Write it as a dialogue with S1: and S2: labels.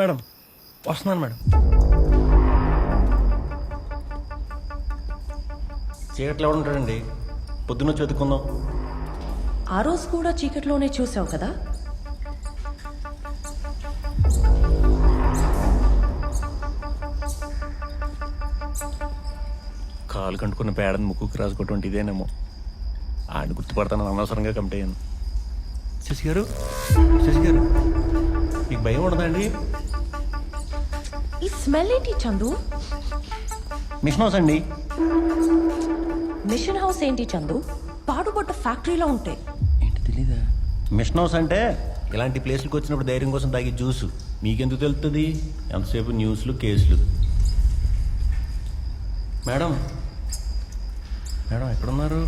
S1: Madam వస్తున్నాను madam. చీకట్లో ఎవడు ఉంటాడండి, పొద్దున్న చదువుకుందాం.
S2: ఆ రోజు కూడా చీకట్లోనే చూసావు కదా.
S1: కాలు కంటుకున్న పేడని ముక్కుకు రాసుకోవటం ఇదేనేమో. ఆయన గుర్తుపడతాను, అనవసరంగా కమిట్ అయ్యాను. శశి గారు, శశి గారు, మీకు భయం ఉండదండి?
S2: ఈ స్మెల్ ఏంటి చందు?
S1: మిషన్ హౌస్ అండి.
S2: మిషన్ హౌస్ ఏంటి చందు? పాడుపడ్డ ఫ్యాక్టరీలో ఉంటాయి.
S1: ఏంటి తెలీదా? మిషన్ హౌస్ అంటే ఇలాంటి ప్లేస్లకు వచ్చినప్పుడు ధైర్యం కోసం తాగే జ్యూసు. మీకెందుకు తెలుస్తుంది? ఎంతసేపు న్యూస్లు, కేసులు. మేడం, మేడం ఎక్కడున్నారు?